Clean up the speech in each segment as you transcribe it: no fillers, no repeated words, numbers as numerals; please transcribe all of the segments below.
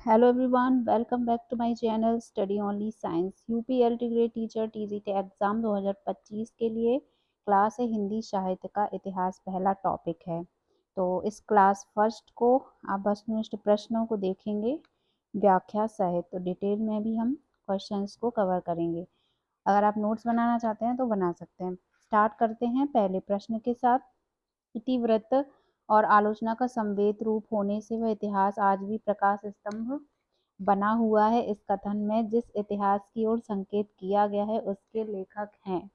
Hello everyone, welcome back to my channel Study Only Science। UP LT grade teacher TGT exam 2025 के लिए class है हिंदी साहित्य का इतिहास, पहला टॉपिक है। तो इस क्लास फर्स्ट को आप वस्तुनिष्ठ प्रश्नों को देखेंगे, व्याख्या सहित। तो डिटेल में भी हम क्वेश्चंस को कवर करेंगे। अगर आप नोट्स बनाना चाहते हैं तो बना सकते हैं। स्टार्ट करते हैं पहले प्रश्न के साथ। इतिवृत्त और आलोचना का संवेद रूप होने से वह इतिहास आज भी प्रकाश स्तंभ बना हुआ है। इस कथन में जिस इतिहास की ओर संकेत किया गया है उसके लेखक हैं।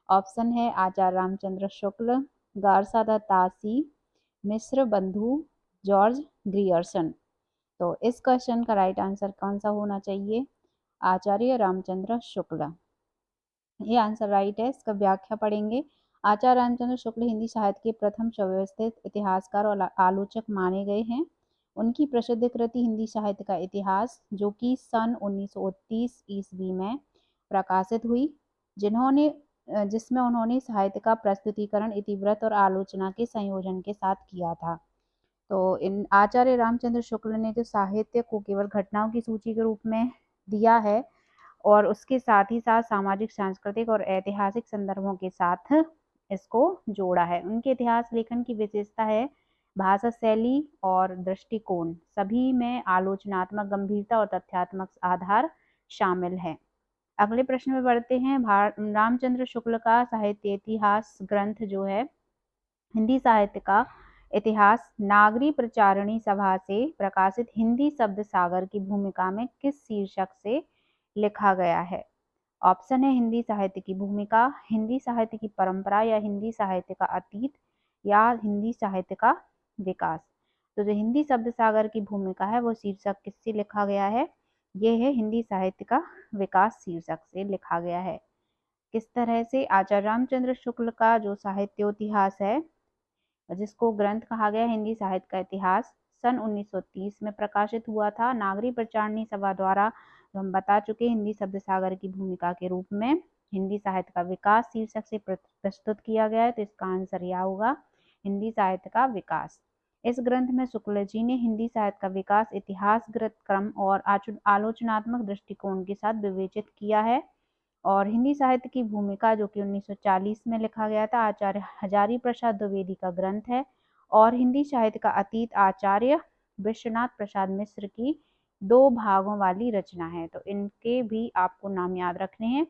ऑप्शन है आचार्य रामचंद्र शुक्ल, गारसादा तासी, मिश्र बंधु, जॉर्ज ग्रियर्सन। तो इस क्वेश्चन का राइट आंसर कौन सा होना चाहिए? आचार्य रामचंद्र शुक्ल, ये आंसर राइट है। इसका व्याख्या पढ़ेंगे। आचार्य रामचंद्र शुक्ल हिंदी साहित्य के प्रथम सुव्यवस्थित इतिहासकार और आलोचक माने गए हैं। उनकी प्रसिद्ध कृति हिंदी साहित्य का इतिहास, जो कि सन 1930 ईस्वी में प्रकाशित हुई, जिसमें उन्होंने साहित्य का प्रस्तुतिकरण इतिवृत्त और आलोचना के संयोजन के साथ किया था। तो इन आचार्य रामचंद्र शुक्ल ने जो साहित्य को केवल घटनाओं की सूची के रूप में दिया है और उसके साथ ही साथ सामाजिक, सांस्कृतिक और ऐतिहासिक संदर्भों के साथ इसको जोड़ा है। उनके इतिहास लेखन की विशेषता है भाषा शैली और दृष्टिकोण, सभी में आलोचनात्मक गंभीरता और तथ्यात्मक आधार शामिल है। अगले प्रश्न में बढ़ते हैं। रामचंद्र शुक्ल का साहित्य इतिहास ग्रंथ जो है हिंदी साहित्य का इतिहास, नागरी प्रचारणी सभा से प्रकाशित हिंदी शब्द सागर की भूमिका में किस शीर्षक से लिखा गया है? ऑप्शन है हिंदी साहित्य की भूमिका, हिंदी साहित्य की परंपरा, या हिंदी साहित्य का अतीत, या हिंदी साहित्य का विकास। तो जो हिंदी शब्द सागर की भूमिका है वो शीर्षक किससे लिखा गया है? ये है हिंदी साहित्य का विकास शीर्षक से लिखा गया है। किस तरह से? आचार्य रामचंद्र शुक्ल का जो साहित्योतिहास है, जिसको ग्रंथ कहा गया हिंदी साहित्य का इतिहास, सन 1930 में प्रकाशित हुआ था। नागरी प्रचारणी सभा द्वारा, जो हम बता चुके, हिंदी शब्द सागर की भूमिका के रूप में हिंदी साहित्य का विकास शीर्षक से प्रस्तुत किया गया है। तो इसका आंसर यह होगा, हिंदी साहित्य का विकास। इस ग्रंथ में शुक्ल जी ने हिंदी साहित्य का विकास इतिहासगत क्रम और आलोचनात्मक दृष्टिकोण के साथ विवेचित किया है। और हिंदी साहित्य की भूमिका, जो कि 1940 में लिखा गया था, आचार्य हजारी प्रसाद द्विवेदी का ग्रंथ है। और हिंदी साहित्य का अतीत आचार्य विश्वनाथ प्रसाद मिश्र की 2 भागों वाली रचना है। तो इनके भी आपको नाम याद रखने हैं।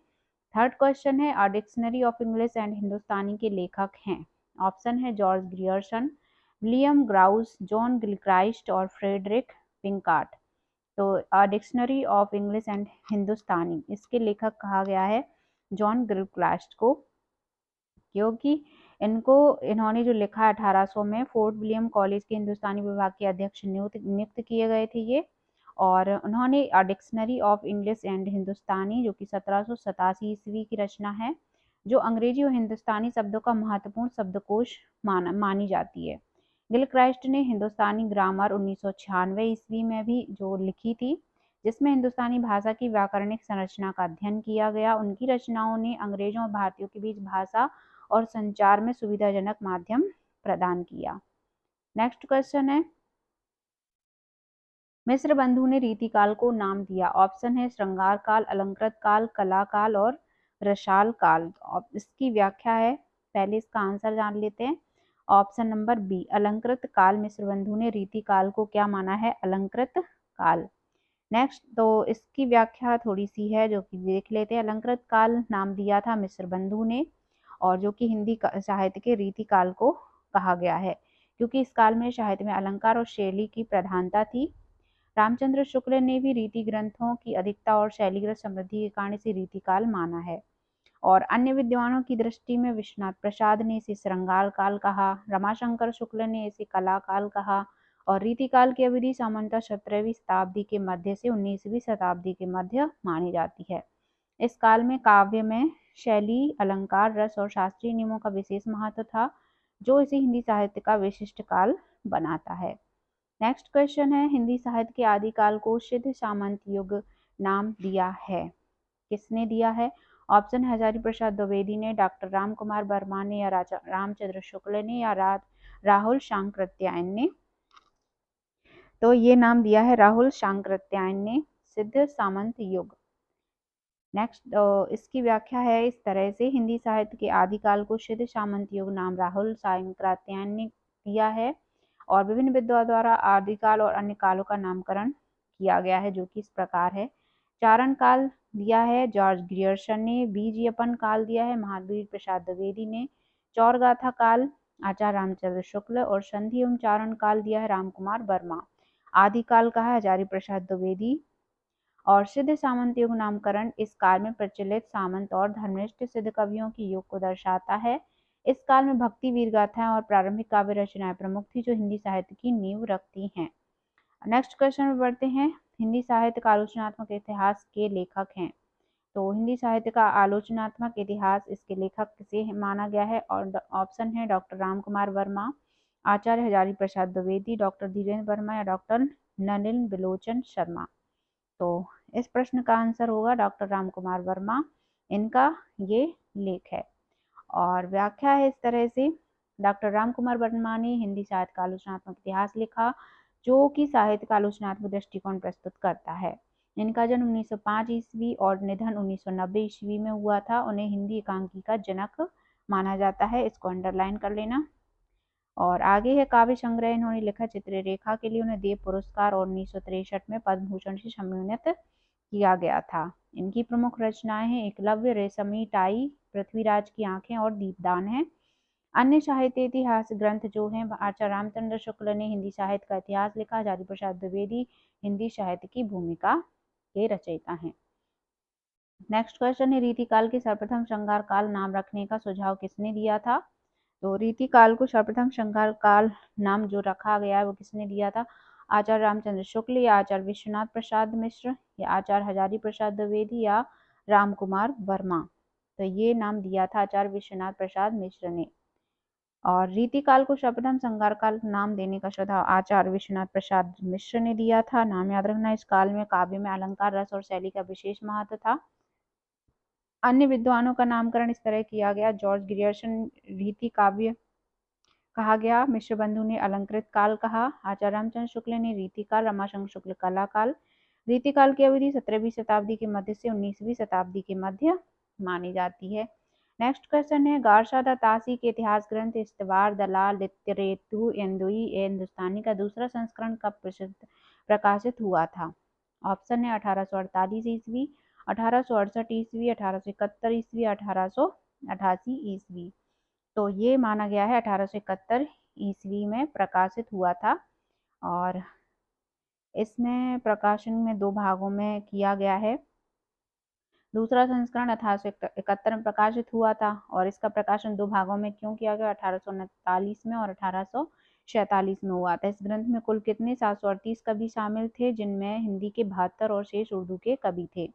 थर्ड क्वेश्चन है, a dictionary of English and Hindustani के लेखक हैं। ऑप्शन है George Grierson, William Growse, John Gilchrist और फ्रेडरिक पिंकार्ट। तो a dictionary of English and Hindustani, इसके लेखक कहा गया है जॉन गिलक्राइस्ट को, क्योंकि इन्होंने जो लिखा 1800 में फोर्ट विलियम कॉलेज के हिंदुस्तानी विभाग के अध्यक्ष नियुक्त किए गए थे ये। और उन्होंने a dictionary of English and Hindustani, जो कि 1787 ईस्वी की रचना है, जो अंग्रेजी और हिंदुस्तानी शब्दों का महत्वपूर्ण शब्दकोश मानी जाती है। गिलक्राइस्ट ने हिंदुस्तानी ग्रामर 1996 ईस्वी में भी जो लिखी थी, जिसमें हिंदुस्तानी भाषा की व्याकरणिक संरचना का अध्ययन किया गया। उनकी रचनाओं ने अंग्रेजों और भारतीयों के बीच भाषा और संचार में सुविधाजनक माध्यम प्रदान किया। नेक्स्ट क्वेश्चन है, मिश्र बंधु ने रीतिकाल को नाम दिया। ऑप्शन है श्रृंगार काल, अलंकृत काल, कला काल और रसाल काल। इसकी व्याख्या है, पहले इसका आंसर जान लेते हैं। ऑप्शन नंबर बी, अलंकृत काल। मिश्र बंधु ने रीतिकाल को क्या माना है? अलंकृत काल। नेक्स्ट, तो इसकी व्याख्या थोड़ी सी है जो कि देख लेते हैं। अलंकृत काल नाम दिया था मिश्र बंधु ने, और जो कि हिंदी साहित्य के रीतिकाल को कहा गया है, क्योंकि इस काल में साहित्य में अलंकार और शैली की प्रधानता थी। रामचंद्र शुक्ल ने भी रीति ग्रंथों की अधिकता और शैलीगत समृद्धि के कारण इसे रीतिकाल माना है। और अन्य विद्वानों की दृष्टि में विश्वनाथ प्रसाद ने इसे श्रृंगार काल कहा, रमाशंकर शुक्ल ने इसे कला काल कहा, और रीतिकाल की अवधि सामान्यतः 17वीं शताब्दी के मध्य से 19वीं शताब्दी के मध्य मानी जाती है। इस काल में काव्य में शैली, अलंकार, रस और शास्त्रीय नियमों का विशेष महत्व था, जो इसे हिंदी साहित्य का विशिष्ट काल बनाता है। नेक्स्ट क्वेश्चन है, हिंदी साहित्य के आदिकाल को सिद्ध सामंत युग नाम दिया है। किसने दिया है? ऑप्शन है हजारी प्रसाद द्विवेदी ने, डॉक्टर राम कुमार वर्मा ने, या रामचंद्र शुक्ल ने, या राहुल सांकृत्यायन ने। तो ये नाम दिया है राहुल शांकृत्यायन ने, सिद्ध सामंत युग। नेक्स्ट इसकी व्याख्या है इस तरह से, हिंदी साहित्य के आदिकाल को सिद्ध सामंत युग नाम राहुल शांकृत्यायन ने दिया है और विभिन्न विद्वानों द्वारा आदिकाल और अन्य कालों का नामकरण किया गया है, जो कि इस प्रकार है। चारण काल दिया है जॉर्ज ग्रियर्सन ने, बीजयपन काल दिया है महावीर प्रसाद द्विवेदी ने, चौरगाथा काल आचार्य रामचंद्र शुक्ल और संधि एवं चारण काल दिया है रामकुमार वर्मा। आदिकाल कहा है हजारी प्रसाद द्विवेदी और सिद्ध सामंत युग नामकरण इस काल में प्रचलित सामंत और धर्मनिष्ठ सिद्ध कवियों की युग को दर्शाता है। इस काल में भक्ति वीर गाथाएं और प्रारंभिक काव्य रचनाएं प्रमुख थी, जो हिंदी साहित्य की नींव रखती हैं। नेक्स्ट क्वेश्चन में बढ़ते हैं, हिंदी साहित्य का आलोचनात्मक इतिहास के लेखक हैं। तो हिंदी साहित्य का आलोचनात्मक इतिहास इसके लेखक किसे माना गया है, और ऑप्शन है डॉक्टर रामकुमार वर्मा, आचार्य हजारी प्रसाद द्विवेदी, डॉक्टर धीरेन्द्र वर्मा या डॉक्टर नलिन बिलोचन शर्मा। तो इस प्रश्न का आंसर होगा डॉक्टर रामकुमार वर्मा, इनका ये लेख है। और व्याख्या है इस तरह से, डॉक्टर रामकुमार वर्मा ने हिंदी साहित्य का आलोचनात्मक इतिहास लिखा, जो कि साहित्य का आलोचनात्मक दृष्टिकोण प्रस्तुत करता है। इनका जन्म 1905 ईस्वी और निधन 1990 ईस्वी में हुआ था। उन्हें हिंदी एकांकी का जनक माना जाता है, इसको अंडरलाइन कर लेना। और आगे है काव्य संग्रह इन्होंने लिखा चित्ररेखा के लिए, उन्हें देव पुरस्कार और 1963 में पद्म भूषण से सम्मानित किया गया था। इनकी प्रमुख रचनाएं हैं एकलव्य, रेशमी टाई, पृथ्वीराज की आंखें और दीपदान है। अन्य साहित्य इतिहास ग्रंथ जो हैं, आचार्य रामचंद्र शुक्ल ने हिंदी साहित्य का इतिहास लिखा, हजारी प्रसाद द्विवेदी हिंदी साहित्य की भूमिका के रचयिता हैं। नेक्स्ट क्वेश्चन है, रीतिकाल के सर्वप्रथम श्रृंगार काल नाम रखने का सुझाव किसने दिया था? तो रीतिकाल को सर्वप्रथम श्रृंगार काल नाम जो रखा गया है वो किसने दिया था? आचार्य रामचंद्र शुक्ल या आचार्य विश्वनाथ प्रसाद मिश्र या आचार्य हजारी प्रसाद द्विवेदी या राम कुमार वर्मा। तो ये नाम दिया था आचार्य विश्वनाथ प्रसाद मिश्र ने। और रीतिकाल को सर्वप्रथम श्रृंगार काल नाम देने का सुझाव आचार्य विश्वनाथ प्रसाद मिश्र ने दिया था। नाम याद रखना, इस काल में काव्य में अलंकार, रस और शैली का विशेष महत्व था। अन्य विद्वानों का नामकरण इस तरह किया गया, जॉर्ज ग्रियर्सन रीति काव्य कहा गया, मिश्र बंधु ने अलंकृत काल कहा, आचार्य रामचंद्र शुक्ल ने रीतिकाल, रमाशंकर शुक्ल कला काल। रीतिकाल की अवधि 17वीं शताब्दी के मध्य से 19वीं शताब्दी के मध्य मानी जाती है। नेक्स्ट क्वेश्चन है, गारशादा तासी के इतिहास ग्रंथ इस्तवार दलाल लित्तेरेतु एंदुई ए हिंदुस्तानी का दूसरा संस्करण कब प्रकाशित हुआ था? ऑप्शन है 1848 ईस्वी, 1868 ईस्वी, 1871 ईस्वी, 1888 ईस्वी। तो ये माना गया है 1871 ईस्वी में प्रकाशित हुआ था और इसमें प्रकाशन में 2 भागों में किया गया है। दूसरा संस्करण 1871 में प्रकाशित हुआ था और इसका प्रकाशन 2 भागों में क्यों किया गया? 1839 में और 1846 में हुआ था। इस ग्रंथ में कुल कितने 738 कवि शामिल थे, जिनमें हिंदी के 72 और शेष उर्दू के कवि थे।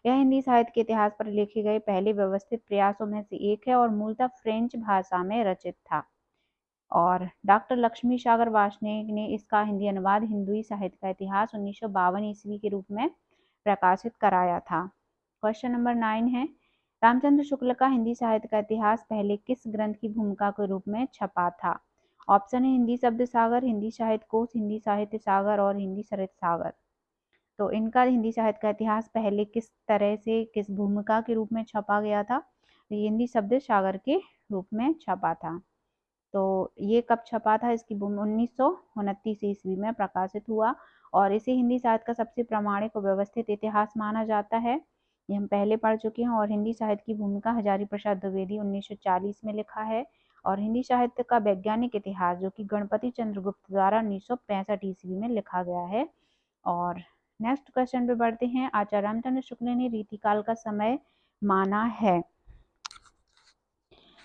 यह हिंदी साहित्य के इतिहास पर लिखे गए पहले व्यवस्थित प्रयासों में से एक है और मूलतः फ्रेंच भाषा में रचित था। और डॉक्टर लक्ष्मी सागर वार्ष्णेय ने इसका हिंदी अनुवाद हिंदुई साहित्य का इतिहास 1952 ईस्वी के रूप में प्रकाशित कराया था। क्वेश्चन नंबर 9 है, रामचंद्र शुक्ल का हिंदी साहित्य का इतिहास पहले किस ग्रंथ की भूमिका के रूप में छपा था? ऑप्शन है हिंदी शब्द सागर, हिंदी साहित्य कोश, हिंदी साहित्य सागर और हिंदी सरित सागर। तो इनका हिंदी साहित्य का इतिहास पहले किस तरह से किस भूमिका के रूप में छपा गया था? हिंदी शब्द सागर के रूप में छपा था। तो ये कब छपा था? इसकी 1929 ईस्वी में प्रकाशित हुआ और इसे हिंदी साहित्य का सबसे प्रामाणिक और व्यवस्थित इतिहास माना जाता है। ये हम पहले पढ़ चुके हैं। और हिंदी साहित्य की भूमिका हजारी प्रसाद द्विवेदी 1940 में लिखा है और हिंदी साहित्य का वैज्ञानिक इतिहास जो कि गणपति चंद्रगुप्त द्वारा 1965 ईस्वी में लिखा गया है। और नेक्स्ट क्वेश्चन पे बढ़ते हैं, आचार्य रामचंद्र शुक्ल ने रीतिकाल का समय माना है।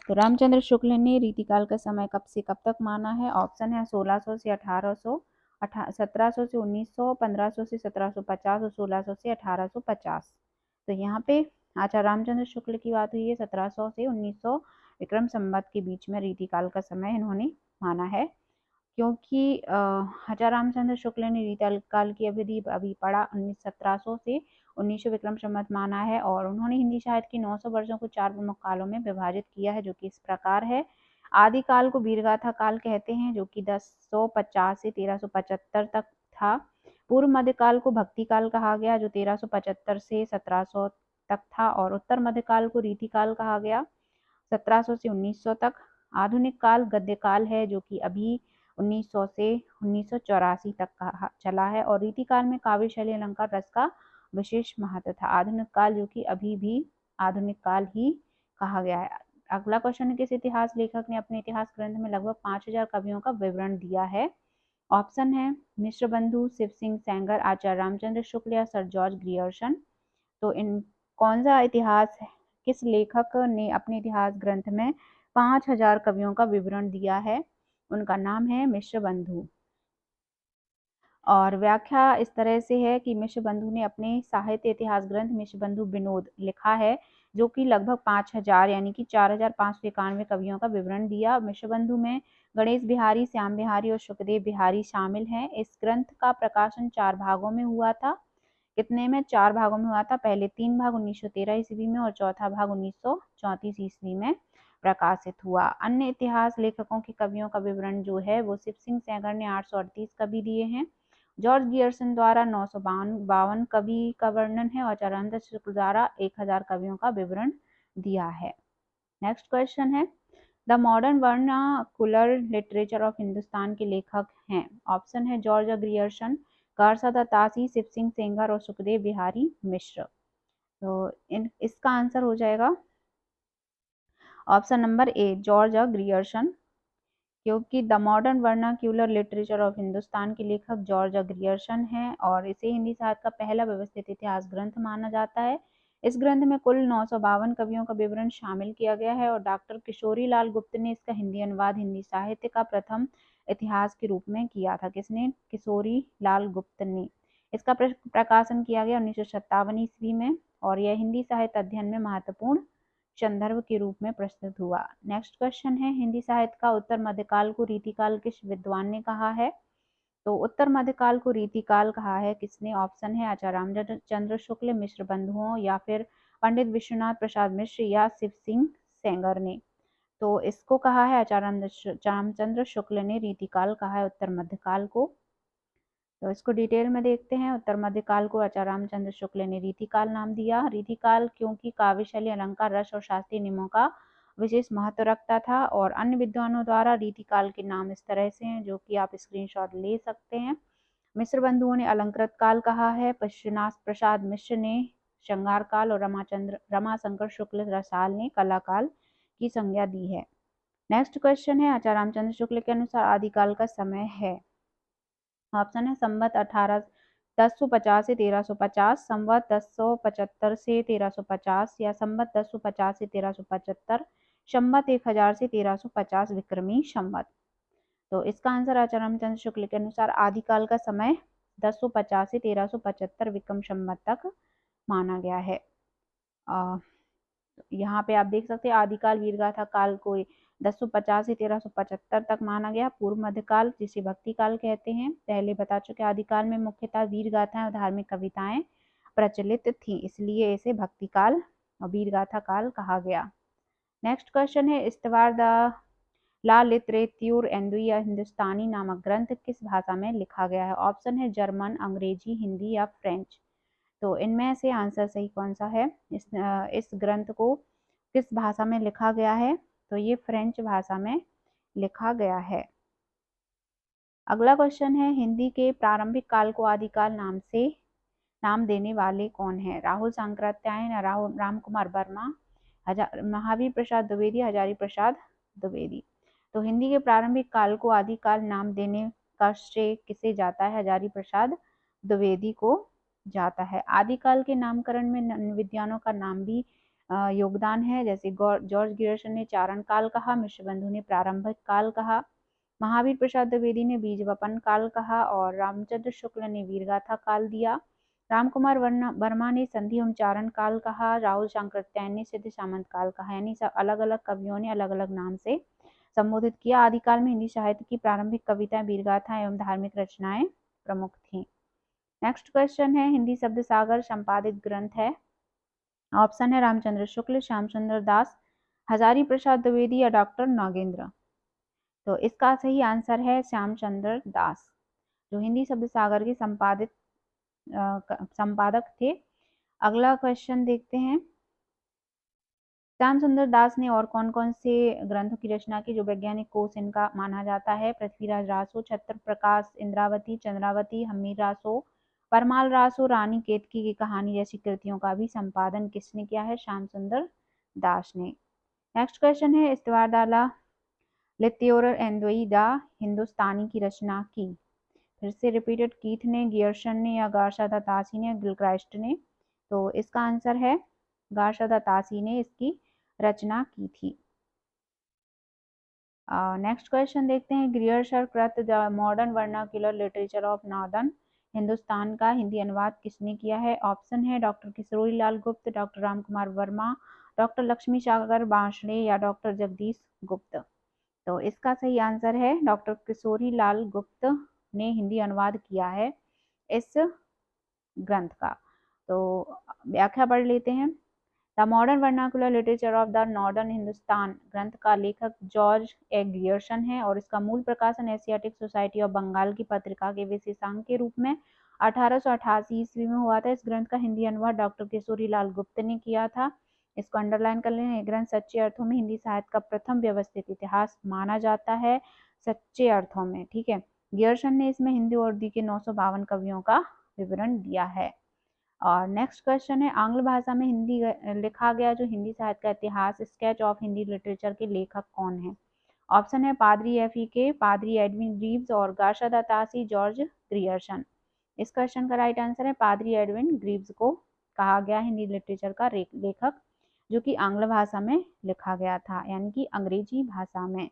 तो रामचंद्र शुक्ल ने रीतिकाल का समय कब से कब तक माना है? ऑप्शन है 1600 से 1800, 1700 से 1900, 1500 से 1750 और 1600 से 1850। तो यहाँ पे आचार्य रामचंद्र शुक्ल की बात हुई है 1700 से 1900 विक्रम संवत के बीच में रीतिकाल का समय इन्होंने माना है, क्योंकि आचार्य रामचंद्र शुक्ल ने रीतिकाल की अवधि अभी पढ़ा 1700 से 1900 विक्रम संवत माना है और उन्होंने हिंदी साहित्य की 900 वर्षों को 4 प्रमुख कालों में विभाजित किया है, जो कि इस प्रकार है। आदिकाल को वीरगाथा काल कहते हैं, जो कि 1050 से 1375 तक था। पूर्व मध्यकाल को भक्तिकाल कहा गया, जो 1375 से 1700 तक था, और उत्तर मध्यकाल को रीतिकाल कहा गया, 1700 से 1900 तक। आधुनिक काल गद्यकाल है, जो कि अभी 1900 से 1984 तक चला है, और रीतिकाल में काव्य शैली अलंकार रस का विशेष महत्व था। आधुनिक काल जो कि अभी भी आधुनिक काल ही कहा गया है। अगला क्वेश्चन है, किस इतिहास लेखक ने अपने इतिहास ग्रंथ में लगभग 5000 कवियों का विवरण दिया है? ऑप्शन है मिश्र बंधु, शिव सिंह सेंगर, आचार्य रामचंद्र शुक्ल या सर जॉर्ज ग्रियर्सन। तो इन कौन सा इतिहास है, किस लेखक ने अपने इतिहास ग्रंथ में 5000 कवियों का विवरण दिया है? उनका नाम है मिश्र बंधु। और व्याख्या इस तरह से है कि मिश्र बंधु ने अपने साहित्य इतिहास ग्रंथ मिश्र बंधु विनोद लिखा है, जो कि लगभग 5000 यानी कि 4591 कवियों का विवरण दिया। मिश्र बंधु में गणेश बिहारी, श्याम बिहारी और सुखदेव बिहारी शामिल हैं। इस ग्रंथ का प्रकाशन 4 भागों में हुआ था। कितने में? 4 भागों में हुआ था। पहले 3 भाग 1913 ईस्वी में और चौथा भाग 1934 ईस्वी में प्रकाशित हुआ। अन्य इतिहास लेखकों के कवियों का विवरण जो है वो शिव सिंह सेंगर ने 838 कवि दिए हैं। जॉर्ज गियर्सन द्वारा 952 कवि का वर्णन है, और आचार्य रामचंद्र शुक्ल द्वारा 1000 कवियों का विवरण दिया है। नेक्स्ट क्वेश्चन है, the modern vernacular literature of Hindustan के लेखक हैं? ऑप्शन है George Grierson, Garcin de Tassy, Shiv Singh Sengar और सुखदेव बिहारी मिश्र। तो इसका आंसर हो जाएगा option number A, George Grierson, क्योंकि the modern vernacular literature of Hindustan के लेखक जॉर्ज ग्रियर्सन हैं, और इसे हिंदी साहित्य का पहला व्यवस्थित इतिहास ग्रंथ माना जाता है। इस ग्रंथ में कुल 952 कवियों का विवरण शामिल किया गया है, और डॉक्टर किशोरी लाल गुप्त ने इसका हिंदी अनुवाद हिंदी साहित्य का प्रथम इतिहास के रूप में किया था। किसने? किशोरी लाल गुप्त ने। इसका प्रकाशन किया गया 1957 ईस्वी में, और यह हिंदी साहित्य अध्ययन में महत्वपूर्ण संदर्भ के रूप में प्रस्तुत हुआ। नेक्स्ट क्वेश्चन है, हिंदी साहित्य का उत्तर मध्यकाल को रीतिकाल किस विद्वान ने कहा है? तो उत्तर मध्यकाल को रीतिकाल कहा है किसने? ऑप्शन है आचार्य रामचंद्र शुक्ल, मिश्र बंधुओं, या फिर पंडित विश्वनाथ प्रसाद मिश्र या शिव सिंह सेंगर ने। तो इसको कहा है आचार्य रामचंद्र शुक्ल ने रीतिकाल कहा है उत्तर मध्यकाल को। तो इसको डिटेल में देखते हैं। उत्तर मध्यकाल को आचार्य रामचंद्र शुक्ल ने रीतिकाल नाम दिया। रीतिकाल क्योंकि काव्य शैली, अलंकार, रस और शास्त्रीय नियमों का विशेष महत्व रखता था, और अन्य विद्वानों द्वारा रीतिकाल के नाम इस तरह से हैं, जो कि आप स्क्रीनशॉट ले सकते हैं। मिश्र बंधुओं ने अलंकृत काल कहा है, विश्वनाथ प्रसाद मिश्र ने श्रृंगार काल, और रमाशंकर शुक्ल रसाल ने कला काल की संज्ञा दी है। नेक्स्ट क्वेश्चन है, आचार्य रामचंद्र शुक्ल के अनुसार आदिकाल का समय है? ऑप्शन है संवत 1050 से 1350, संवत 1075 से 1350, या संवत 1050 से 1375, संवत 1000 से 1350 विक्रमी संवत। तो इसका आंसर आचार्य रामचंद्र शुक्ल के अनुसार आदिकाल का समय 1050 से 1375 विक्रम संवत तक माना गया है। यहाँ पे आप देख सकते हैं आदिकाल वीरगाथा काल को 1050 से 1375 तक माना गया। पूर्व मध्यकाल जिसे भक्ति काल कहते हैं, पहले बता चुके आदिकाल में मुख्यतः वीर गाथाएं और धार्मिक कविताएं प्रचलित थी, इसलिए इसे भक्ति काल और वीर गाथा काल कहा गया। नेक्स्ट क्वेश्चन है, इस्तवार द ला लिटरेत्यूर एंडुई हिंदुस्तानी नामक ग्रंथ किस भाषा में लिखा गया है? ऑप्शन है जर्मन, अंग्रेजी, हिंदी या फ्रेंच। तो इनमें से आंसर सही कौन सा है? इस ग्रंथ को किस भाषा में लिखा गया है? तो ये फ्रेंच भाषा में लिखा गया है। अगला क्वेश्चन है, हिंदी के प्रारंभिक काल को आदिकाल नाम देने वाले कौन है? राहुल सांकृत्यायन, राम कुमार वर्मा, महावीर प्रसाद द्विवेदी, हजारी प्रसाद द्विवेदी। तो हिंदी के प्रारंभिक काल को आदिकाल नाम देने का श्रेय किसे जाता है? हजारी प्रसाद द्विवेदी को जाता है। आदिकाल के नामकरण में विद्वानों का नाम भी योगदान है, जैसे जॉर्ज गियर्सन ने चारण काल कहा, मिश्र बंधु ने प्रारंभिक काल कहा, महावीर प्रसाद द्विवेदी ने बीज वपन काल कहा, और रामचंद्र शुक्ल ने वीरगाथा काल दिया। राम कुमार वर्मा ने संधि एवं चारण काल कहा, राहुल सांकृत्यायन ने सिद्ध सामंत काल कहा। यानी सब अलग अलग कवियों ने अलग अलग नाम से संबोधित किया। आदिकाल में हिंदी साहित्य की प्रारंभिक कविताएं, वीरगाथाएं एवं धार्मिक रचनाएं प्रमुख थी। नेक्स्ट क्वेश्चन है, हिंदी शब्द सागर संपादित ग्रंथ है? ऑप्शन है रामचंद्र शुक्ल, श्यामचंद्र दास, हजारी प्रसाद द्विवेदी या डॉक्टर नागेंद्र। तो इसका सही आंसर है श्यामचंद्र दास, जो हिंदी शब्द सागर के संपादक थे। अगला क्वेश्चन देखते हैं। श्याम सुंदर दास ने और कौन कौन से ग्रंथों की रचना की जो वैज्ञानिक कोश इनका माना जाता है? पृथ्वीराज रासो, छत्र प्रकाश, इंद्रावती, चंद्रावती, हमीर रासो, परमाल रासो, रानी केतकी की कहानी जैसी कृतियों का भी संपादन किसने किया है? श्याम सुंदर दास ने। नेक्स्ट क्वेश्चन है, इस्तवारदाला लित्योरर एंदोई द हिंदुस्तानी की रचना की? फिर से रिपीटेड, कीथ ने, गियर्सन ने या गार्शा तासी ने, गिलक्राइस्ट ने? तो इसका आंसर है गार्शा तासी ने इसकी रचना की थी। नेक्स्ट क्वेश्चन देखते हैं। ग्रियर्सर कृत the modern vernacular literature of northern Hindustan का हिंदी अनुवाद किसने किया है? ऑप्शन है डॉक्टर किशोरी लाल गुप्त, डॉक्टर राम कुमार वर्मा, डॉक्टर लक्ष्मी सागर बांसड़े या डॉक्टर जगदीश गुप्त? तो इसका सही आंसर है डॉक्टर किशोरी लाल गुप्त ने हिंदी अनुवाद किया है इस ग्रंथ का। तो व्याख्या पढ़ लेते हैं। The modern vernacular literature of the northern Hindustan ग्रंथ का लेखक जॉर्ज ए ग्रियर्सन है और इसका मूल प्रकाशन एशियाटिक सोसाइटी ऑफ बंगाल की पत्रिका के विशेषांक के रूप में 1888 ईस्वी में हुआ था। इस ग्रंथ का हिंदी अनुवाद डॉक्टर किशोरी लाल गुप्त ने किया था। इसको अंडरलाइन कर लें। ग्रंथ सच्चे अर्थों में हिंदी साहित्य का प्रथम व्यवस्थित इतिहास माना जाता है, सच्चे अर्थों में। ठीक है, गियर्सन ने इसमें हिंदी और उर्दू के 952 कवियों का विवरण दिया है। और नेक्स्ट क्वेश्चन है, आंग्ल भाषा में हिंदी लिखा गया जो हिंदी साहित्य का इतिहास स्केच ऑफ हिंदी लिटरेचर के लेखक कौन है? ऑप्शन है पादरी एफईके, पादरी एडविन ग्रीव्स और गार्शा तासी, जॉर्ज ग्रियर्सन। इस क्वेश्चन का राइट आंसर है पादरी एडविन ग्रीव्स को कहा गया हिंदी लिटरेचर का लेखक, जो कि आंग्ल भाषा में लिखा गया था, यानी कि अंग्रेजी भाषा में।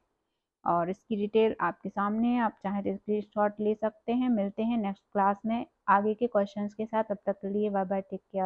और इसकी डिटेल आपके सामने है, आप चाहें तो स्क्रीनशॉट ले सकते हैं। मिलते हैं नेक्स्ट क्लास में आगे के क्वेश्चंस के साथ। तब तक के लिए बाय बाय, टेक केयर।